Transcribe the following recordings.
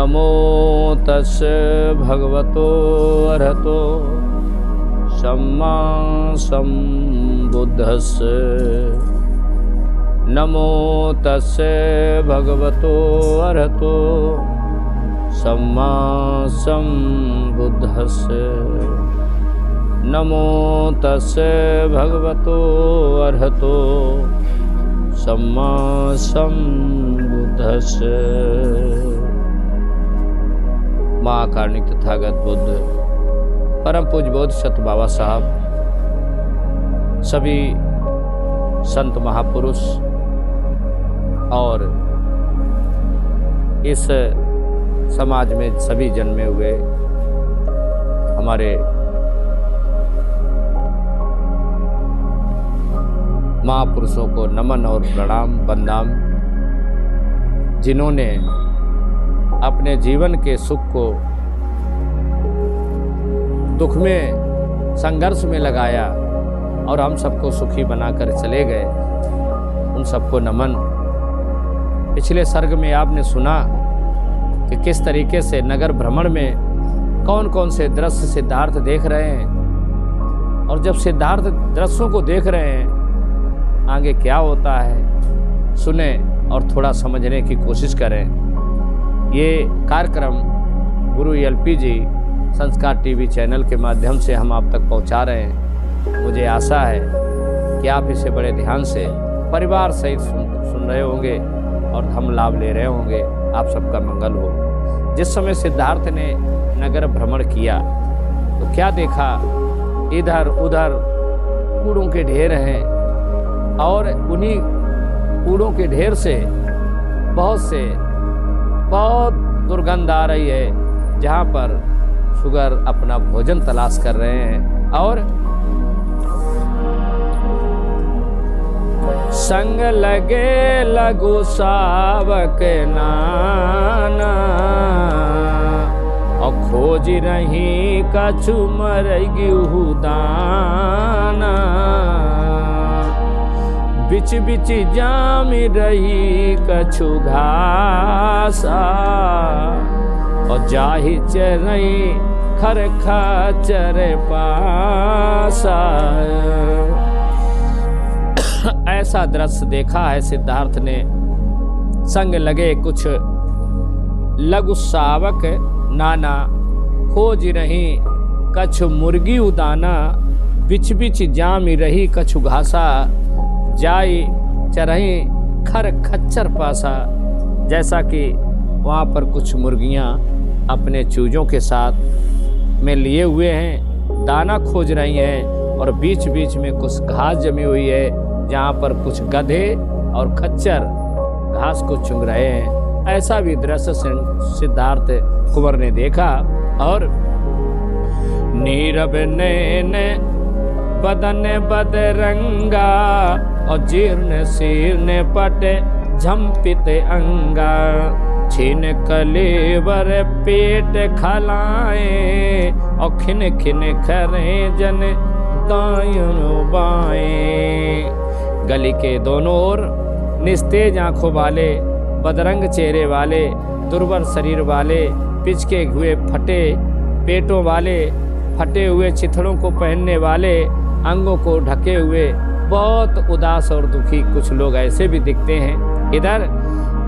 नमो तस्से भगवतो अरहतो सम्मा सम्बुद्धस्से। नमो तस्से भगवतो अरहतो सम्मा सम्बुद्धस्से। नमो तस्से भगवतो अरहतो सम्मा सम्बुद्धस्से। महाकारुणिक तथागत बुद्ध परम पूज्य बोधिसत्व बाबा साहब, सभी संत महापुरुष और इस समाज में सभी जन्मे हुए हमारे महापुरुषों को नमन और प्रणाम वंदन, जिन्होंने अपने जीवन के सुख को दुख में संघर्ष में लगाया और हम सबको सुखी बनाकर चले गए, उन सबको नमन। पिछले सर्ग में आपने सुना कि किस तरीके से नगर भ्रमण में कौन कौन से दृश्य सिद्धार्थ देख रहे हैं, और जब सिद्धार्थ दृश्यों को देख रहे हैं आगे क्या होता है सुने और थोड़ा समझने की कोशिश करें। ये कार्यक्रम गुरु एलपीजी संस्कार टीवी चैनल के माध्यम से हम आप तक पहुंचा रहे हैं। मुझे आशा है कि आप इसे बड़े ध्यान से परिवार सहित सुन रहे होंगे और हम लाभ ले रहे होंगे। आप सबका मंगल हो। जिस समय सिद्धार्थ ने नगर भ्रमण किया तो क्या देखा, इधर उधर कूड़ों के ढेर हैं और उन्हीं कूड़ों के ढेर से बहुत दुर्गंध आ रही है, जहाँ पर सुगर अपना भोजन तलाश कर रहे हैं। और संग लगे लगु सावक नाना, और खोज रही कछु मरगी दाना। बिच बिच जाम रही कछु घासा, और जाहि चरई खर खाचर पासा। ऐसा दृश्य देखा है सिद्धार्थ ने। संग लगे कुछ लघु सावक नाना, खोज रही कछु मुर्गी उदाना। बिच बिच जामी रही कछु घासा, जाई चरही खर खच्चर पासा। जैसा कि वहाँ पर कुछ मुर्गियाँ अपने चूजों के साथ में लिए हुए हैं, दाना खोज रही हैं, और बीच बीच में कुछ घास जमी हुई है, जहाँ पर कुछ गधे और खच्चर घास को चुंग रहे हैं। ऐसा भी दृश्य सिद्धार्थ कुंवर ने देखा। और नीरव नैन बदन बदरंगा, और जीर्ण शीर्ण पट झंपित अंगा। छीन कलेवर पेट खलाए, और खिन खिन खरे जन दायन बाएं। गली के दोनों ओर निस्तेज आंखों वाले, बदरंग चेहरे वाले, दुर्बल शरीर वाले, पिचके हुए फटे पेटों वाले, फटे हुए चिथड़ों को पहनने वाले, अंगों को ढके हुए बहुत उदास और दुखी कुछ लोग ऐसे भी दिखते हैं। इधर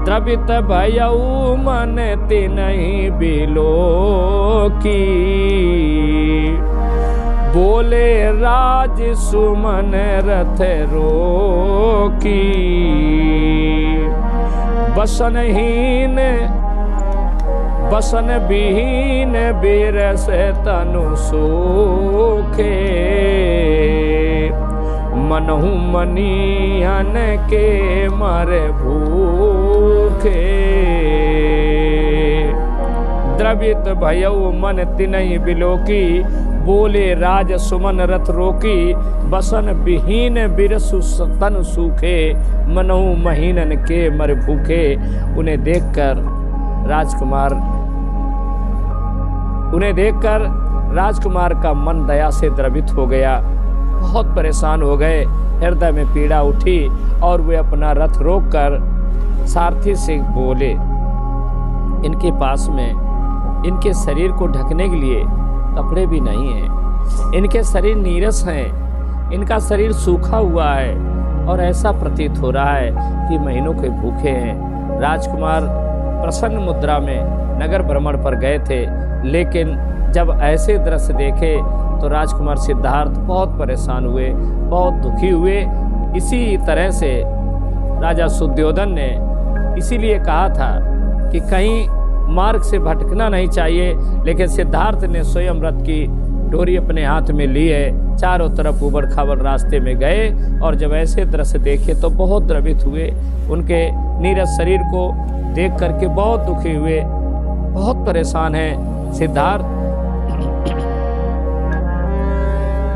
द्रवित भयऊ मन तिनहि बिलो की, बोले राज सुमन रथ रोकी। बसनहीन बसन विहीन बिरस तनु सूखे, मनहु मनीहन के मर भूखे। द्रवित भयऊ मन तिनहि बिलोकी, बोले राज सुमन रथ रोकी। बसन विहीन बिरसु तन सूखे, मनहु महीनन के मर भूखे। उन्हें देखकर राजकुमार का मन दया से द्रवित हो गया। बहुत परेशान हो गए, हृदय में पीड़ा उठी और वे अपना रथ रोककर सारथी से बोले, इनके पास में इनके शरीर को ढकने के लिए कपड़े भी नहीं हैं। इनके शरीर नीरस हैं, इनका शरीर सूखा हुआ है और ऐसा प्रतीत हो रहा है कि महीनों के भूखे हैं। राजकुमार प्रसन्न मुद्रा में नगर भ्रमण पर गए थे, लेकिन जब ऐसे दृश्य देखे तो राजकुमार सिद्धार्थ बहुत परेशान हुए, बहुत दुखी हुए। इसी तरह से राजा शुद्धोधन ने इसीलिए कहा था कि कहीं मार्ग से भटकना नहीं चाहिए, लेकिन सिद्धार्थ ने स्वयं रथ की डोरी अपने हाथ में ली है, चारों तरफ उबड़ खाबड़ रास्ते में गए और जब ऐसे दृश्य देखे तो बहुत द्रवित हुए। उनके नीरस शरीर को देख करके बहुत दुखी हुए, बहुत परेशान हैं सिद्धार्थ।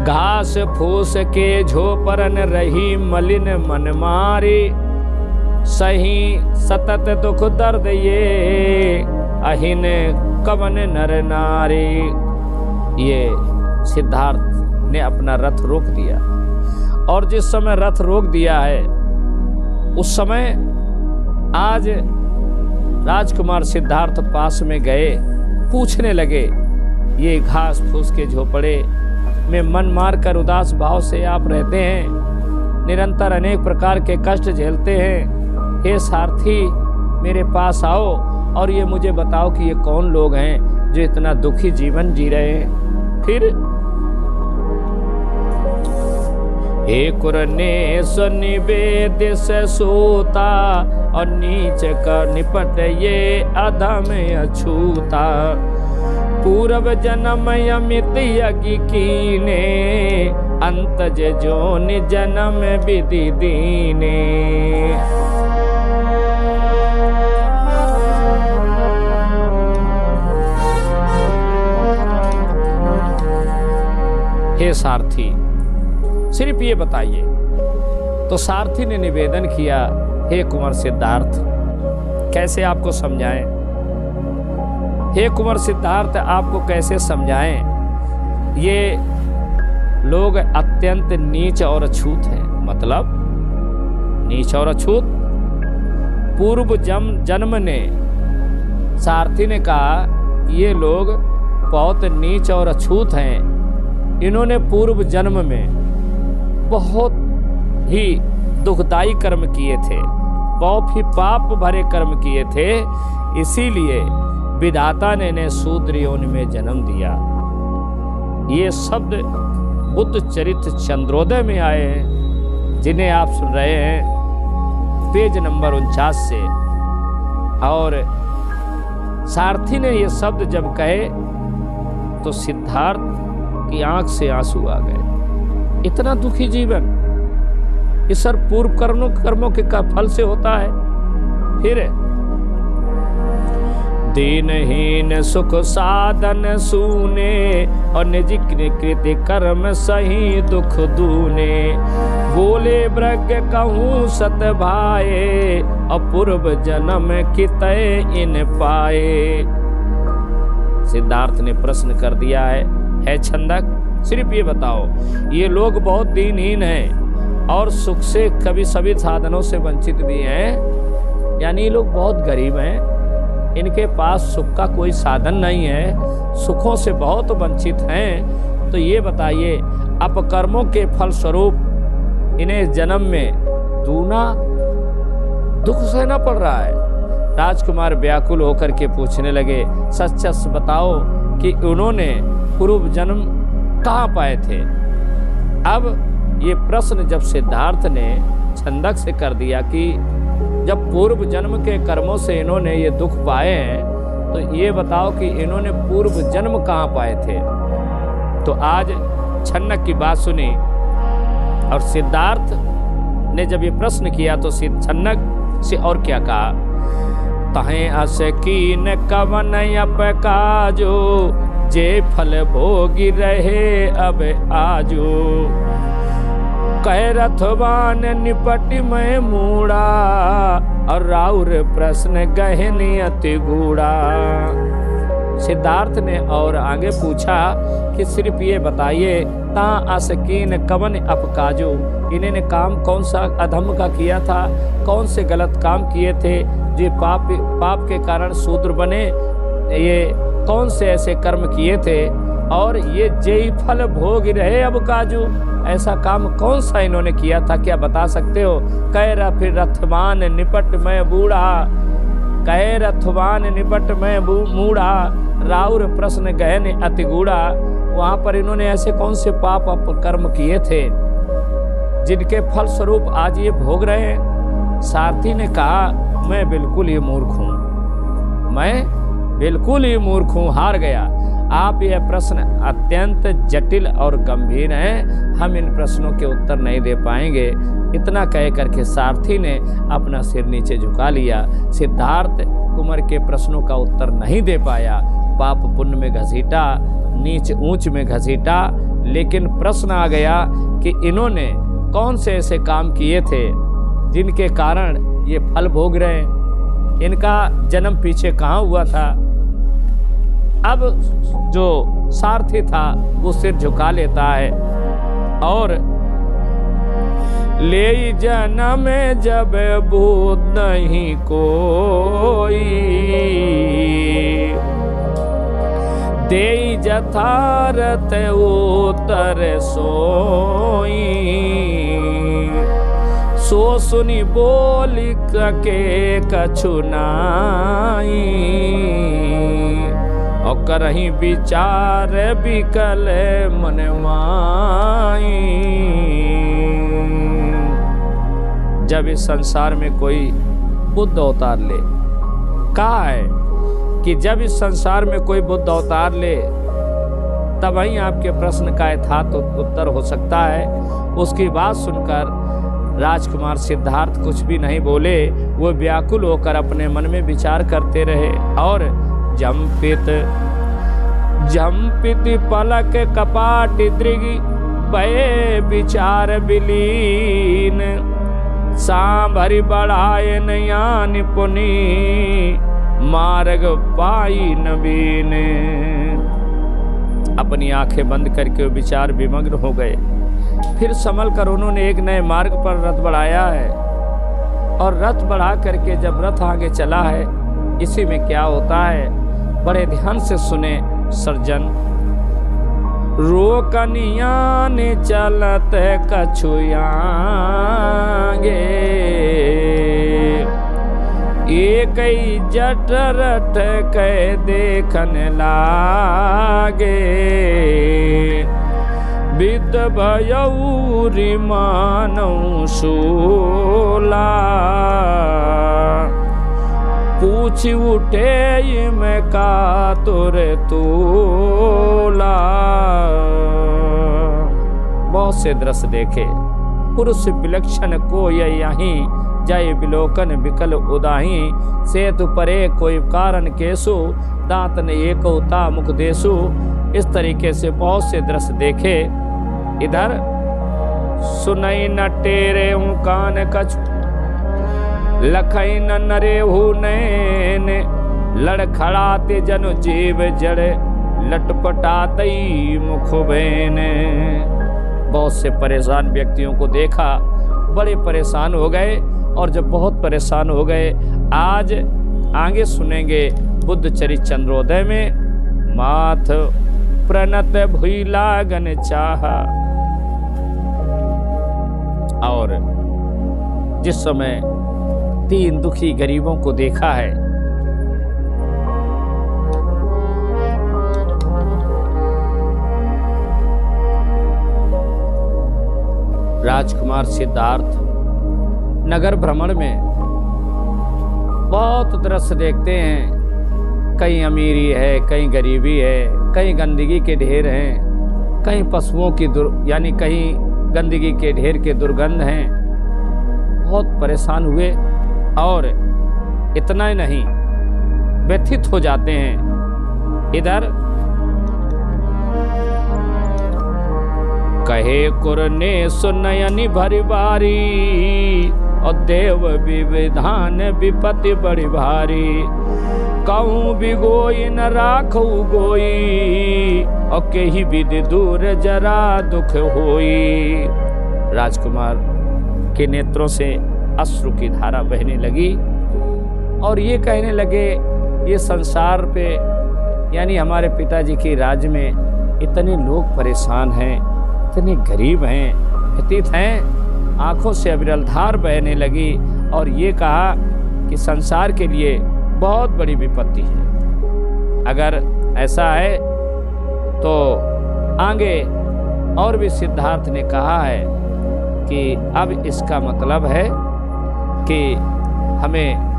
घास फूस के झोपरन रही मलिन मन मारी, सही सतत दुख दर्द ये अहिन कवन नर नारी। ये सिद्धार्थ ने अपना रथ रोक दिया और जिस समय रथ रोक दिया है उस समय आज राजकुमार सिद्धार्थ पास में गए, पूछने लगे, ये घास फूस के झोपड़े में मन मार कर उदास भाव से आप रहते हैं, निरंतर अनेक प्रकार के कष्ट झेलते हैं। हे सारथी, मेरे पास आओ और ये मुझे बताओ कि ये कौन लोग हैं जो इतना दुखी जीवन जी रहे हैं। फिर हे कुरने निवेद से सोता और नीच कर निपट ये अधम अछूता, पूर्व जन्म अमित यज्ञ कीने, अंतज जोन जन्म विधि दीने। हे सारथी, सिर्फ ये बताइए। तो सारथी ने निवेदन किया, हे कुंवर सिद्धार्थ, कैसे आपको समझाएं? हे कुंवर सिद्धार्थ, आपको कैसे समझाएं? ये लोग अत्यंत नीच और अछूत हैं। मतलब नीच और अछूत? पूर्व जन्म ने, सारथी ने कहा ये लोग बहुत नीच और अछूत हैं। इन्होंने पूर्व जन्म में बहुत ही दुखदाई कर्म किए थे, बहुत ही पाप भरे कर्म किए थे, इसीलिए विधाता ने इन्हें शूद्र योनि में जन्म दिया। ये शब्द बुद्ध चरित्र चंद्रोदय में आए हैं, जिन्हें आप सुन रहे हैं पेज नंबर 49 से। और सारथी ने ये शब्द जब कहे तो सिद्धार्थ की आंख से आंसू आ गए। इतना दुखी जीवन ये सर पूर्व कर्मों के फल से होता है। फिर दीनहीन सुख साधन सूने और निज कृति कर्म सही दुख दूने, बोले ब्रग कहूँ सत भाए अपूर्व जन्म कितय इन पाए। सिद्धार्थ ने प्रश्न कर दिया है छंदक, सिर्फ ये बताओ, ये लोग बहुत दीनहीन हैं और सुख से कभी सभी साधनों से वंचित भी हैं, यानी ये लोग बहुत गरीब हैं, इनके पास सुख का कोई साधन नहीं है, सुखों से बहुत वंचित हैं। तो ये बताइए, अपकर्मों के फल स्वरूप इन्हें जन्म में दूना दुख सहना पड़ रहा है। राजकुमार व्याकुल होकर के पूछने लगे, सच सच बताओ कि उन्होंने पूर्व जन्म कहाँ पाए थे? अब ये प्रश्न जब सिद्धार्थ ने छंदक से कर दिया कि जब पूर्व जन्म के कर्मों से इन्होंने ये दुख पाए हैं, तो ये बताओ कि इन्होंने पूर्व जन्म कहाँ पाए थे? तो आज छन्नक की बात सुनी और सिद्धार्थ ने जब ये प्रश्न किया तो छन्नक से और क्या कहा, तहें अस कीन कवन अपकाजो, जे फल भोगी रहे अब आजो, कह रथवान निपट में मूड़ा, और राउर प्रश्न गहन अति गूढ़ा। सिद्धार्थ ने और आगे पूछा कि सिर्फ ये बताइए, ता आसकीन कवन अपकाजो, इन्होंने काम कौन सा अधम का किया था, कौन से गलत काम किए थे जो पाप के कारण शूद्र बने, ये कौन से ऐसे कर्म किए थे, और ये जय फल भोग रहे अब काजू, ऐसा काम कौन सा इन्होंने किया था, क्या बता सकते हो? कह रहा फिर रथवान निपट में बूढ़ा, कहे रथवान निपट में मूढ़ा, राउर प्रश्न गहन अति गूढ़ा। वहाँ पर इन्होंने ऐसे कौन से पाप कर्म किए थे जिनके फल स्वरूप आज ये भोग रहे हैं? सारथी ने कहा, मैं बिल्कुल ही मूर्ख हूँ, मैं बिल्कुल ही मूर्ख हूँ, हार गया। आप यह प्रश्न अत्यंत जटिल और गंभीर हैं, हम इन प्रश्नों के उत्तर नहीं दे पाएंगे। इतना कह करके सारथी ने अपना सिर नीचे झुका लिया। सिद्धार्थ कुमार के प्रश्नों का उत्तर नहीं दे पाया, पाप पुण्य में घसीटा, नीच ऊंच में घसीटा, लेकिन प्रश्न आ गया कि इन्होंने कौन से ऐसे काम किए थे जिनके कारण ये फल भोग रहे हैं, इनका जन्म पीछे कहाँ हुआ था। अब जो सारथी था वो सिर झुका लेता है और ले जन्म जब बोध नहीं कोई, दे जथारत उतर सोई, सो सुनी बोली के कछु नाई, और करही विचार बिकल मनवाई। जब इस संसार में कोई बुद्ध अवतार ले, कहा है कि जब इस संसार में कोई बुद्ध अवतार ले तब ही आपके प्रश्न का यथार्थ उत्तर हो सकता है। उसकी बात सुनकर राजकुमार सिद्धार्थ कुछ भी नहीं बोले, वो व्याकुल होकर अपने मन में विचार करते रहे। और जम्पित पलक कपाट दृगी भये विचार विलीन, सांभरि बढ़ाए नयान पुनी, मार्ग पाई नवीन। अपनी आंखें बंद करके विचार विमग्न हो गए। फिर संभल कर उन्होंने एक नए मार्ग पर रथ बढ़ाया है, और रथ बढ़ा करके जब रथ आगे चला है, इसी में क्या होता है बड़े ध्यान से सुने सर्जन। रोकनियान चलत कछुआगे, एक जटरट के देखन लागे, विद भयौरी मानौ शूला, पूछ उठे में का तुरे तूला। बहुत से दृश्य देखे, पुरुष विलक्षण को यहीं जय विलोकन विकल उदाही, सेतु परे कोई कारण केसु, दांत ने एक उता मुख देसु। इस तरीके से बहुत से दृश्य देखे। इधर सुनई न टेरे कान कछु, लखई न नरे नैन, लड़खड़ाते जन जीव जड़, लटपटातई मुख बैन। बहुत से परेशान व्यक्तियों को देखा, बड़े परेशान हो गए, और जब बहुत परेशान हो गए, आज आगे सुनेंगे बुद्ध चरित चंद्रोदय में, माथ प्रणत भुई लागन चाहा। और जिस समय 3 दुखी गरीबों को देखा है, राजकुमार सिद्धार्थ नगर भ्रमण में बहुत दृश्य देखते हैं। कहीं अमीरी है, कहीं गरीबी है, कहीं गंदगी के ढेर हैं, कहीं पशुओं की यानी कहीं गंदगी के ढेर के दुर्गंध हैं। बहुत परेशान हुए, और इतना ही नहीं व्यथित हो जाते हैं। इधर कहे कुरने सुनयनी भरी बारी, और देव विविधान विपत्ति बड़ी भारी, कहूँ भी गोई न राखू गोई, और कही विद दूर जरा दुख होई। राजकुमार के नेत्रों से अश्रु की धारा बहने लगी और ये कहने लगे, ये संसार पे यानी हमारे पिताजी के राज्य में इतने लोग परेशान हैं, इतने गरीब हैं, व्यतीत हैं। आंखों से अविरल धार बहने लगी और ये कहा कि संसार के लिए बहुत बड़ी विपत्ति है। अगर ऐसा है तो आगे और भी सिद्धार्थ ने कहा है कि अब इसका मतलब है कि हमें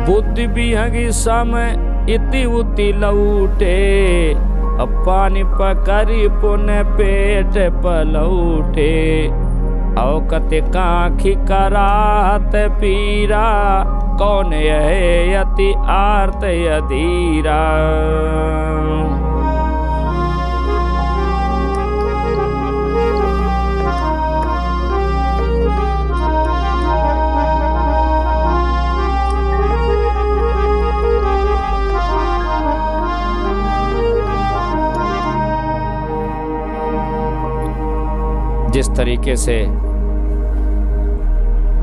बुद्धि बिहंगी समय इति उति लौटे, पानी पकड़ी पुण्य पेट पलौटे। औकत काखी करात पीरा, कौन यह यति आर्त अधीरा। जिस तरीके से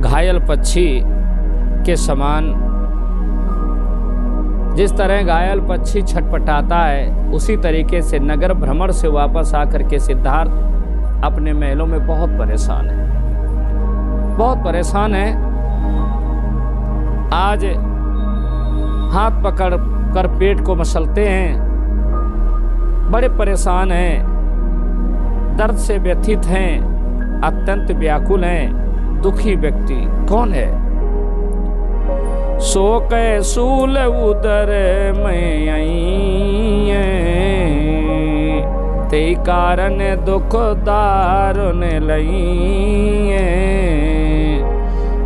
घायल पक्षी के समान, जिस तरह घायल पक्षी छटपटाता है, उसी तरीके से नगर भ्रमण से वापस आकर के सिद्धार्थ अपने महलों में बहुत परेशान है, बहुत परेशान है। आज हाथ पकड़ कर पेट को मसलते हैं, बड़े परेशान हैं, दर्द से व्यथित हैं, अत्यंत व्याकुल हैं। दुखी व्यक्ति कौन है? सो कै सूल उदर में आई, ते कारण दुख दारुण लई।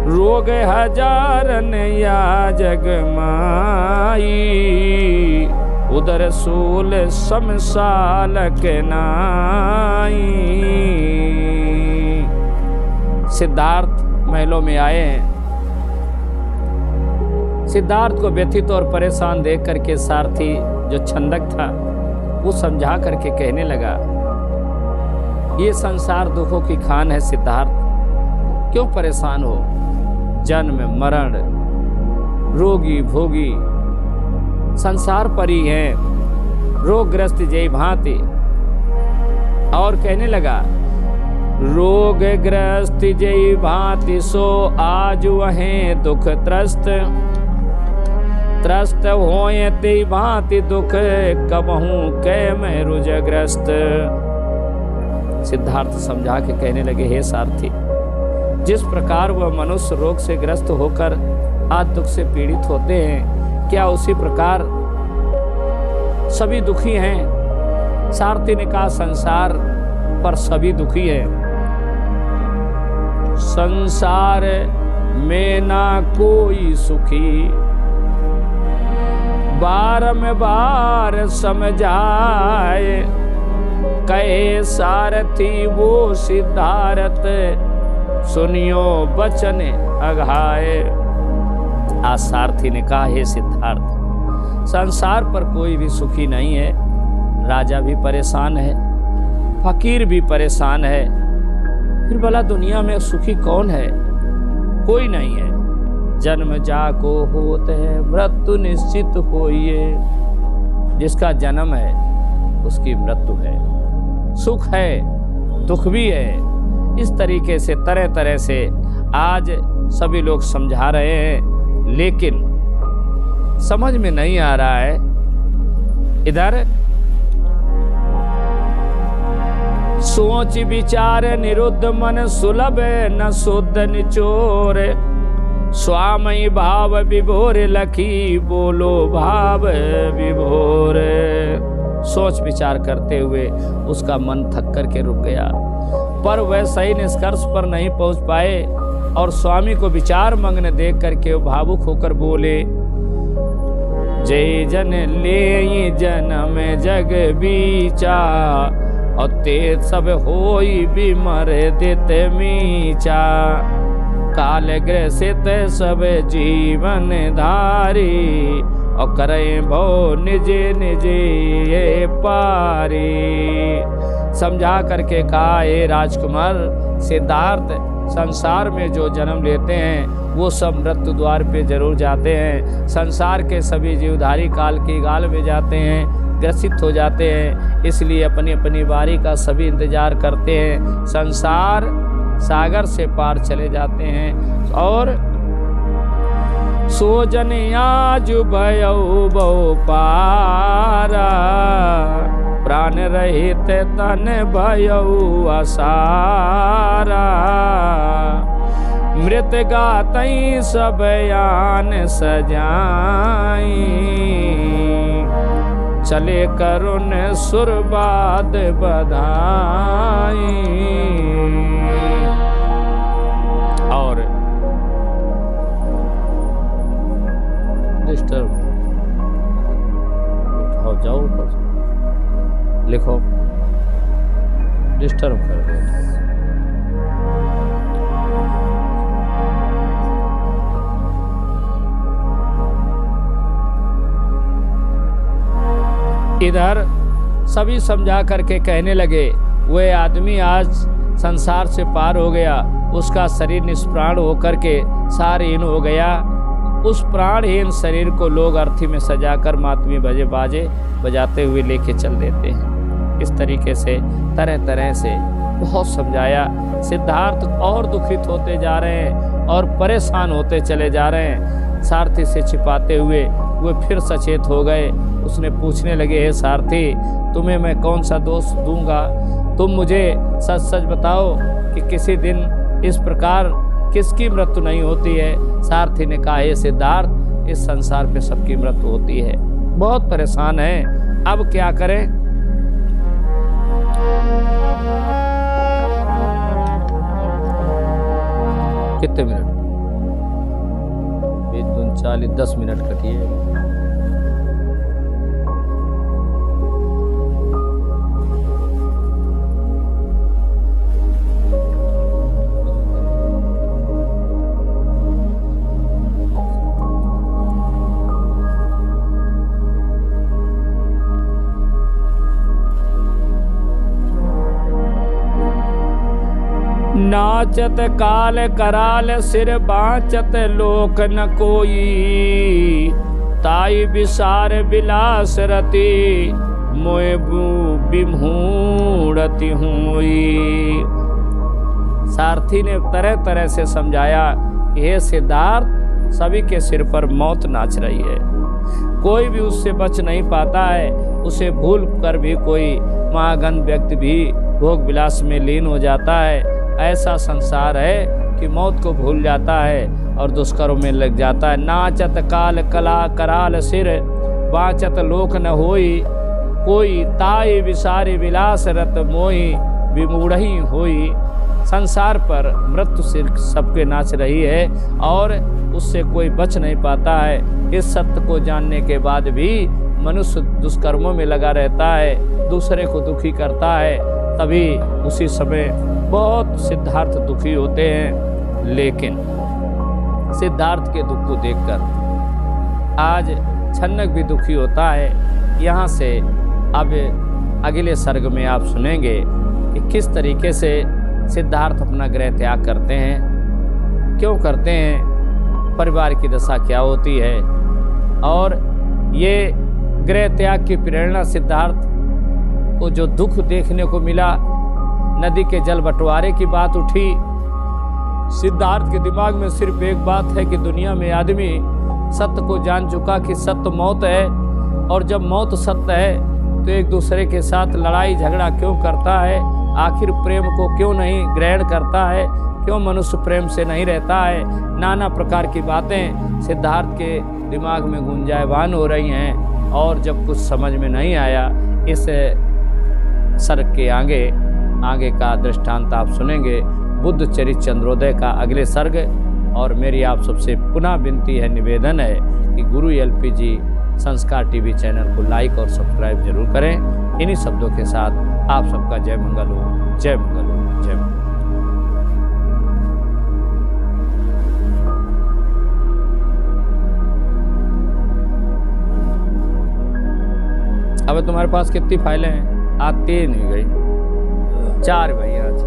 रोग हजारन या जग माई, उदर सूल समसाल के नाई। सिद्धार्थ महलों में आए हैं। सिद्धार्थ को व्यथित और परेशान देख करके सारथी जो छंदक था वो समझा करके कहने लगा, ये संसार दुखों की खान है सिद्धार्थ, क्यों परेशान हो? जन्म मरण रोगी भोगी संसार पर ही है, रोगग्रस्त जय भांति। और कहने लगा, रोगग्रस्त जय भांति सो आज वहें दुख त्रस्त, त्रस्त होए ते भांति दुख कबहूं कै मैं रुजग्रस्त। सिद्धार्थ समझा के कहने लगे, हे सारथी, जिस प्रकार वह मनुष्य रोग से ग्रस्त होकर आज दुख से पीड़ित होते हैं, क्या उसी प्रकार सभी दुखी हैं? सारथी ने कहा, संसार पर सभी दुखी हैं। संसार में ना कोई सुखी, बार में बार समझाए। कहे सारथी वो सिद्धार्थ, सुनियो बचन अघाए। आज सारथी ने कहा, हे सिद्धार्थ, संसार पर कोई भी सुखी नहीं है। राजा भी परेशान है, फकीर भी परेशान है, फिर भला दुनिया में सुखी कौन है? कोई नहीं है। जन्म जाको होत है, मृत्यु निश्चित होइए। जिसका जन्म है उसकी मृत्यु है, सुख है दुख भी है। इस तरीके से तरह तरह से आज सभी लोग समझा रहे हैं, लेकिन समझ में नहीं आ रहा है। इधर सोच विचार निरुद्ध मन सुलभ न शुद्ध निचोर, स्वामी भाव विभोर लखी बोलो भाव विभोर। सोच विचार करते हुए उसका मन थक करके रुक गया, पर वह सही निष्कर्ष पर नहीं पहुंच पाए और स्वामी को विचार मग्न देख करके वो भावुक होकर बोले, जय जन ले जन्म जग बीचा, और ते सब होई बिमर दित मीचा, काल ग्रसित सब जीवन धारी, और करें भो निजे निजे ये पारी। समझा करके कहा, हे राजकुमार सिद्धार्थ, संसार में जो जन्म लेते हैं वो सब मृत्यु द्वार पे जरूर जाते हैं। संसार के सभी जीवधारी काल की गाल में जाते हैं, ग्रसित हो जाते हैं, इसलिए अपनी अपनी बारी का सभी इंतजार करते हैं। संसार सागर से पार चले जाते हैं। और सोजन आज भयउ बहु पारा, प्राण रहित तन भयउ असारा, मृत गातई सब यान सजाई, चले करुण सुरबाद बधाई। और डिस्टर्ब उठाओ, जाओ ऊपर से लिखो, डिस्टर्ब कर रहे थे। इधर सभी समझा करके कहने लगे, वह आदमी आज संसार से पार हो गया, उसका शरीर निष्प्राण होकर के सारहीन हो गया। उस प्राणहीन शरीर को लोग अर्थी में सजाकर मातमी बजे बाजे बजाते हुए लेके चल देते हैं। इस तरीके से तरह तरह से बहुत समझाया। सिद्धार्थ और दुखित होते जा रहे हैं और परेशान होते चले जा रहे हैं। सारथी से छिपाते हुए वे फिर सचेत हो गए। उसने पूछने लगे, हे सारथी, तुम्हें मैं कौन सा दोष दूंगा? तुम मुझे सच सच बताओ कि किसी दिन इस प्रकार किसकी मृत्यु नहीं होती है? सारथी ने कहा, हे सिद्धार्थ, इस संसार पे सबकी मृत्यु होती है। बहुत परेशान है, अब क्या करें? कितने मिनट? 40 10 मिनट कटिए। नाचत काल कराल सिर बाँचत लोक न कोई, ताई विसार विलास रति मोए बिमूढ़ति हुई। सारथी ने तरह तरह से समझाया कि हे सिद्धार्थ, सभी के सिर पर मौत नाच रही है, कोई भी उससे बच नहीं पाता है। उसे भूल कर भी कोई महागण व्यक्ति भी भोग विलास में लीन हो जाता है। ऐसा संसार है कि मौत को भूल जाता है और दुष्कर्म में लग जाता है। नाचत काल कला कराल सिर बाँचत लोक न होई, कोई ताई विसारी विलास रत मोई विमूढ़ी होई। संसार पर मृत्यु सिर सबके नाच रही है और उससे कोई बच नहीं पाता है। इस सत्य को जानने के बाद भी मनुष्य दुष्कर्मों में लगा रहता है, दूसरे को दुखी करता है। तभी उसी समय बहुत सिद्धार्थ दुखी होते हैं। लेकिन सिद्धार्थ के दुख को देखकर आज छन्नक भी दुखी होता है। यहाँ से अब अगले सर्ग में आप सुनेंगे कि किस तरीके से सिद्धार्थ अपना गृह त्याग करते हैं, क्यों करते हैं, परिवार की दशा क्या होती है। और ये गृह त्याग की प्रेरणा सिद्धार्थ को जो दुख देखने को मिला, नदी के जल बंटवारे की बात उठी। सिद्धार्थ के दिमाग में सिर्फ एक बात है कि दुनिया में आदमी सत्य को जान चुका कि सत्य मौत है, और जब मौत सत्य है तो एक दूसरे के साथ लड़ाई झगड़ा क्यों करता है? आखिर प्रेम को क्यों नहीं ग्रहण करता है? क्यों मनुष्य प्रेम से नहीं रहता है? नाना प्रकार की बातें सिद्धार्थ के दिमाग में गुंजायमान हो रही हैं। और जब कुछ समझ में नहीं आया, इस सर्ग के आगे का दृष्टांत आप सुनेंगे, बुद्ध चरित चंद्रोदय का अगले सर्ग। और मेरी आप सबसे पुनः विनती है, निवेदन है कि गुरु LPG संस्कार TV चैनल को लाइक और सब्सक्राइब जरूर करें। इन्हीं शब्दों के साथ आप सबका जय मंगल हो, जय मंगल हो, जय मंगल। अब तुम्हारे पास कितनी फाइलें हैं? आज 3 ही गई, 4 भाई आज।